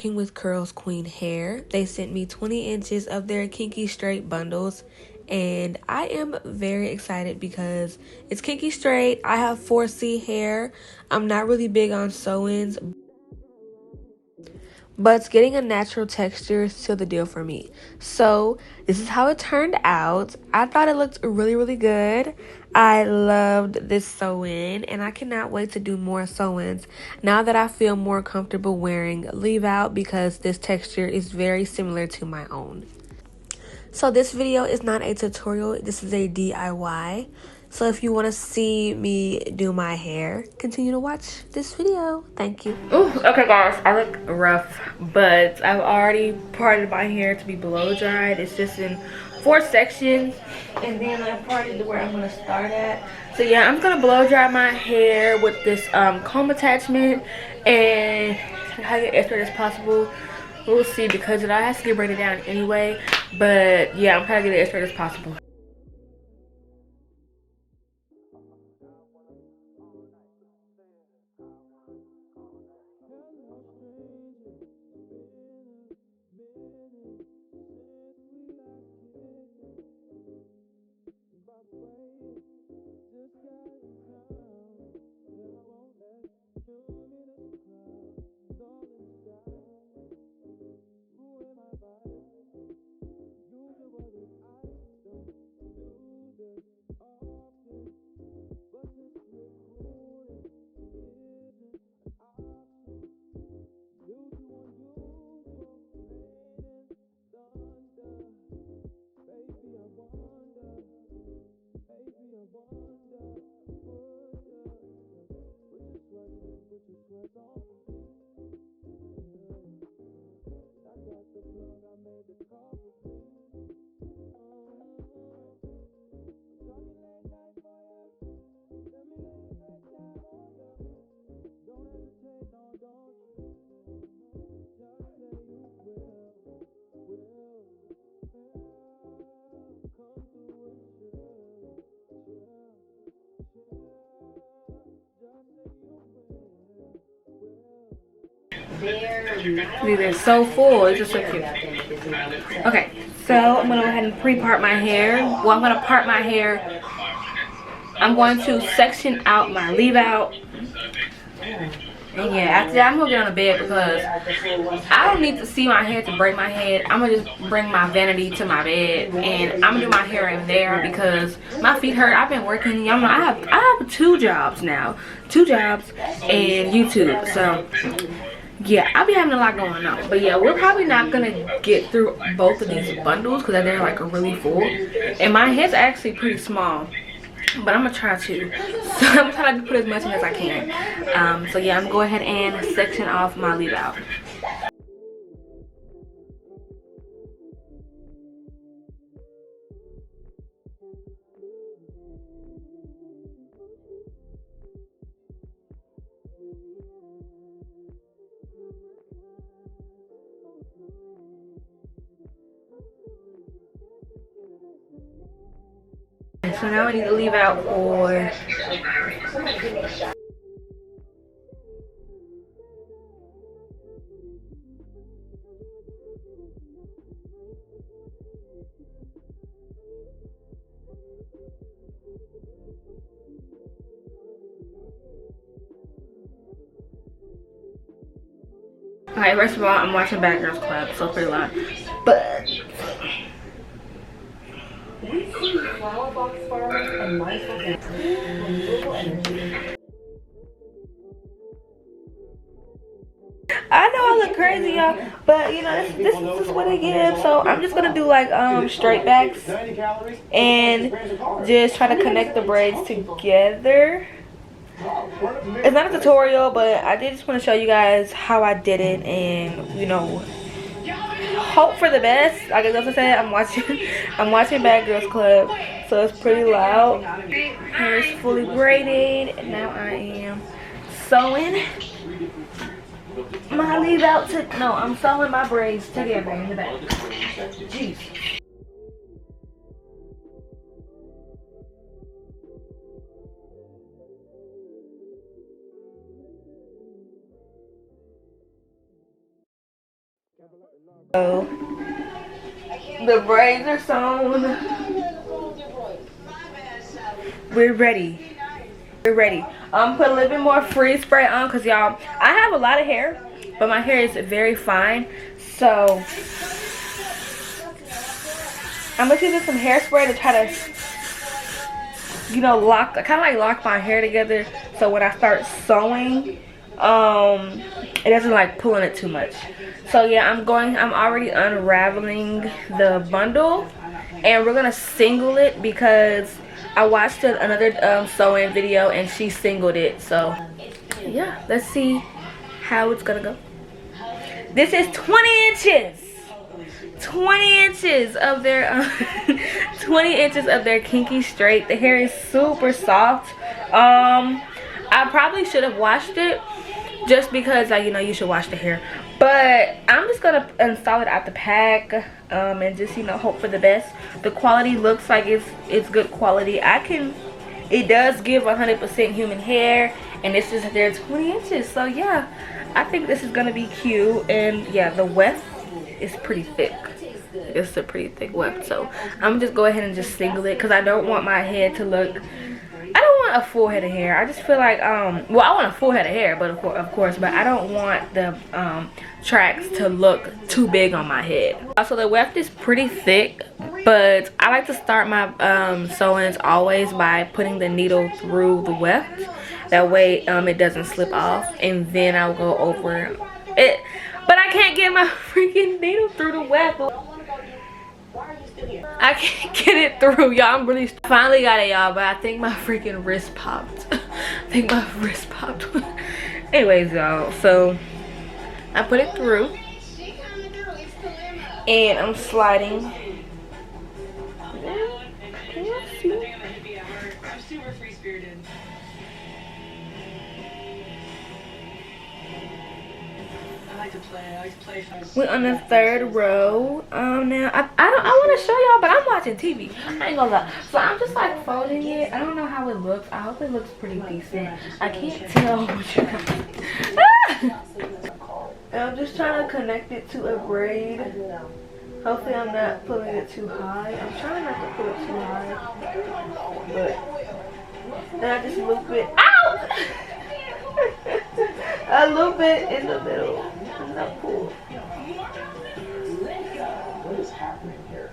working with CURLSQUEEN hair. They sent me 20 inches of their kinky straight bundles, and I am very excited because it's kinky straight. I have 4C hair. I'm not really big on sew-ins, but getting a natural texture is still the deal for me. So this is how it turned out. I thought it looked really good. I loved this sew-in, and I cannot wait to do more sew-ins now that I feel more comfortable wearing leave out, because this texture is very similar to my own. So this video is not a tutorial, this is a DIY. So if you want to see me do my hair, continue to watch this video. Thank you. Ooh, okay guys, I look rough, but I've already parted my hair to be blow dried. It's just in 4 sections, and then I parted to where I'm gonna start at. So yeah, I'm gonna blow dry my hair with this comb attachment and try to get as straight as possible. We'll see, because it all has to get braided down anyway. But yeah, I'm trying to get it as straight as possible. They're so full. It's just so cute. Okay, so I'm gonna go ahead and pre-part my hair. Well, I'm gonna part my hair. I'm going to section out my leave out. And yeah, after that I'm gonna get on the bed, because I don't need to see my hair to braid my head. I'm gonna just bring my vanity to my bed, and I'm gonna do my hair in there because my feet hurt. I've been working. Y'all know I have 2 jobs now, 2 jobs and YouTube. So yeah, I'll be having a lot going on. But yeah, we're probably not gonna get through both of these bundles because they're like really full, and my head's actually pretty small. But I'm gonna try to. So I'm trying to put as much in as I can. So yeah, I'm gonna go ahead and section off my leave out. So now I need to leave out for alright, first of all, I'm watching Bad Girls Club, so pretty loud. But I know I look crazy, y'all, but you know, this is what I give. So I'm just gonna do like straight backs and just try to connect the braids together. It's not a tutorial, but I did just want to show you guys how I did it, and you know, hope for the best. Like I said, I'm watching Bad Girls Club, so it's pretty loud. Hair is fully braided, and now I am sewing my leave out to, no, I'm sewing my braids together in the back. Jeez. So the braids are sewn. We're ready. We're ready. Put a little bit more free spray on because y'all, I have a lot of hair, but my hair is very fine. So I'm gonna use some hairspray to try to, you know, lock, kind of like lock my hair together. So when I start sewing, it doesn't like pulling it too much. So yeah, I'm already unraveling the bundle, and we're gonna single it because I watched another sewing video and she singled it. So yeah, let's see how it's gonna go. This is 20 inches. 20 inches of their 20 inches of their kinky straight. The hair is super soft. I probably should have washed it just because, like, you know, you should wash the hair, but I'm just gonna install it out the pack and just, you know, hope for the best. The quality looks like it's good quality. It does give 100% human hair, and this is their 20 inches. So yeah, I think this is gonna be cute. And yeah, the weft is pretty thick. It's a pretty thick weft, so I'm just go ahead and just single it because I don't want my head to look, I don't want a full head of hair. I just feel like well, I want a full head of hair, but of course, but I don't want the tracks to look too big on my head. Also, the weft is pretty thick, but I like to start my sewings always by putting the needle through the weft. That way it doesn't slip off, and then I'll go over it. But I can't get my freaking needle through the weft. I can't get it through, y'all. I'm really finally got it, y'all, but I think my freaking wrist popped. I think my wrist popped. Anyways, y'all, so I put it through and I'm sliding. Can you see? I'm super free-spirited. We're on the third row. Now I want to show y'all, but I'm watching TV. I ain't gonna lie. So I'm just like folding it. I don't know how it looks. I hope it looks pretty decent. I can't tell what you're I'm just trying to connect it to a braid. Hopefully I'm not pulling it too high. I'm trying not to pull it too high. But then I just loop it out. A little bit in the middle. Not cool. What is happening here?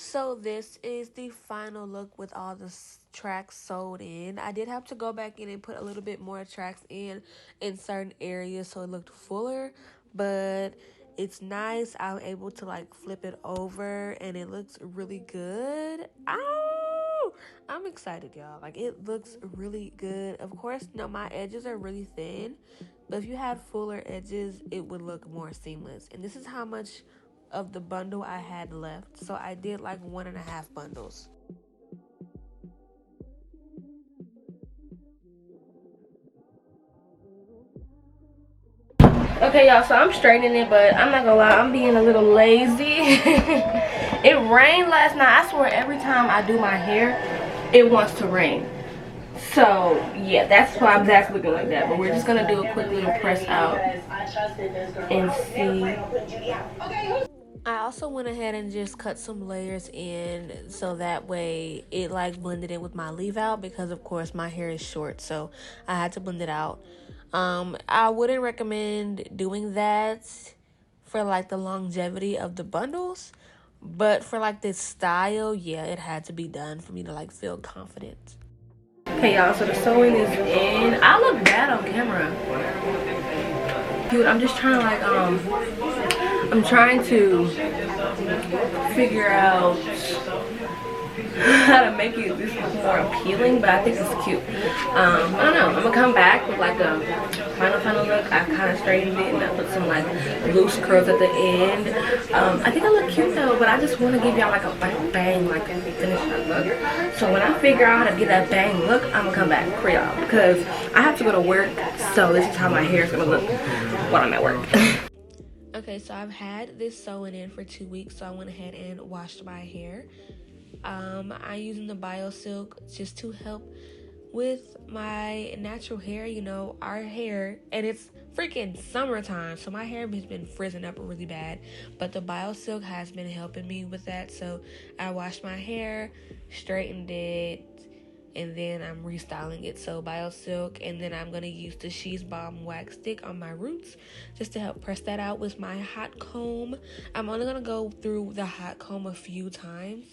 So this is the final look with all the tracks sewed in. I did have to go back in and put a little bit more tracks in certain areas so it looked fuller, but it's nice. I'm able to like flip it over and it looks really good. Ow! I'm excited, y'all. Like, it looks really good. Of course, no, my edges are really thin, but if you had fuller edges, it would look more seamless. And this is how much of the bundle I had left, so I did like 1.5 bundles. Okay, y'all, so I'm straightening it, but I'm not gonna lie, I'm being a little lazy. It rained last night. I swear every time I do my hair, it wants to rain. So yeah, that's why that's looking like that. But we're just gonna do a quick little press out and see. I also went ahead and just cut some layers in so that way it like blended in with my leave out, because of course my hair is short, so I had to blend it out. I wouldn't recommend doing that for like the longevity of the bundles, but for like this style, yeah, it had to be done for me to like feel confident. Okay, y'all, so the sewing is in. I look bad on camera. Dude, I'm just trying to like, I'm trying to figure out how to make it this more appealing, but I think it's cute. I don't know. I'm gonna come back with like a final look. I kind of straightened it and I put some like loose curls at the end. I think I look cute though, but I just want to give y'all like a bang, like a finish look. So when I figure out how to get that bang look, I'm gonna come back for y'all because I have to go to work. So this is how my hair is gonna look when I'm at work. Okay, so I've had this sewing in for 2 weeks, so I went ahead and washed my hair. I'm using the Bio Silk just to help with my natural hair. You know, our hair, and it's freaking summertime, so my hair has been frizzing up really bad, but the Bio Silk has been helping me with that. So I washed my hair, straightened it, and then I'm restyling it. So Bio Silk, and then I'm gonna use the She's Balm wax stick on my roots just to help press that out with my hot comb. I'm only gonna go through the hot comb a few times,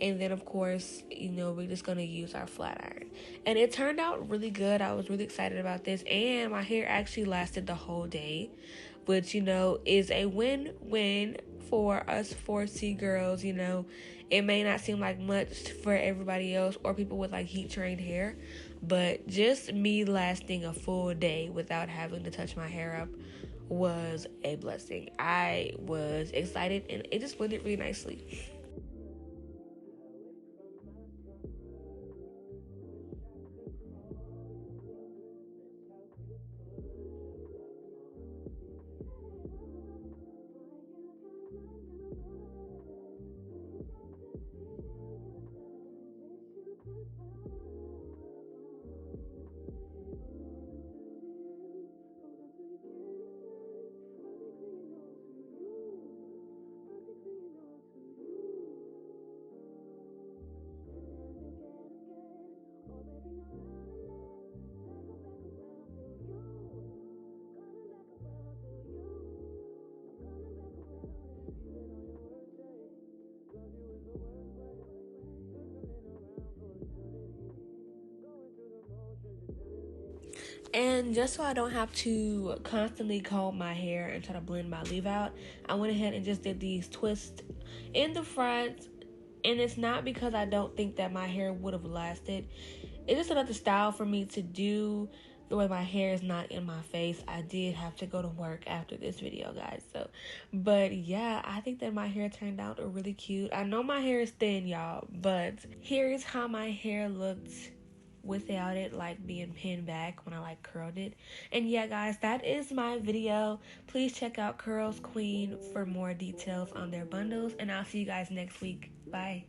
and then of course, you know, we're just gonna use our flat iron. And it turned out really good. I was really excited about this, and my hair actually lasted the whole day, which, you know, is a win-win for us 4C girls. You know, it may not seem like much for everybody else or people with like heat trained hair, but just me lasting a full day without having to touch my hair up was a blessing. I was excited and it just blended really nicely. And just so I don't have to constantly comb my hair and try to blend my leave out, I went ahead and just did these twists in the front. And it's not because I don't think that my hair would have lasted. It's just another style for me to do the way my hair is not in my face. I did have to go to work after this video, guys. So, but yeah, I think that my hair turned out really cute. I know my hair is thin, y'all, but here's how my hair looked without it like being pinned back when I like curled it. And yeah, guys, that is my video. Please check out CURLSQUEEN for more details on their bundles, and I'll see you guys next week. Bye.